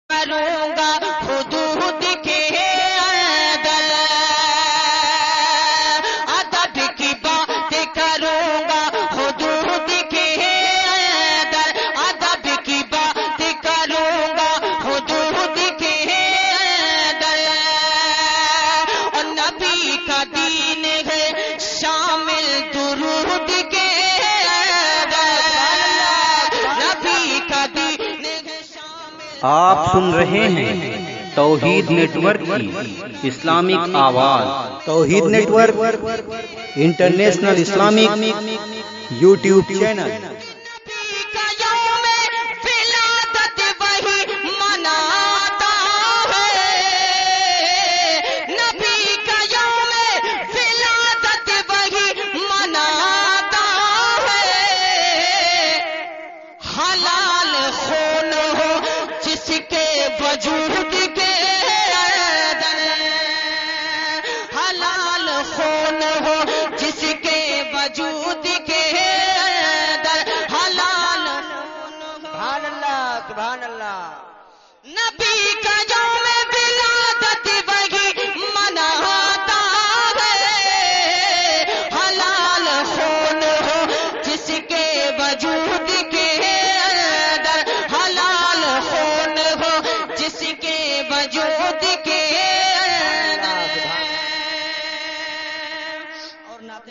کروں گا حدود کے اندر، ادب کی باتیں کروں گا حدود کے اندر، ادب کی باتیں کروں گا حدود کے اندر، اور نبی کا دین ہے شامل درود کے اندر، نبی کا دین ہے شامل۔ آپ سن رہے ہیں توحید نیٹ ورک کی اسلامک آواز۔ توحید network international Islamic YouTube channel. نبی کا یوم ولادت وہی مناتا ہے، نبی کا یوم ولادت وہی مناتا ہے، حلال خون ہو جس کے وجود کے اندر، حلال خون ہو جس کے وجود کے اندر، حلال خون ہو۔ سبحان اللہ، سبحان اللہ۔ نبی کا یوم ولادت وہی مناتا ہے، حلال خون ہو جس کے وجود کے اندر، حلال خون ہو جس کے وجود کے اندر۔ اور نعت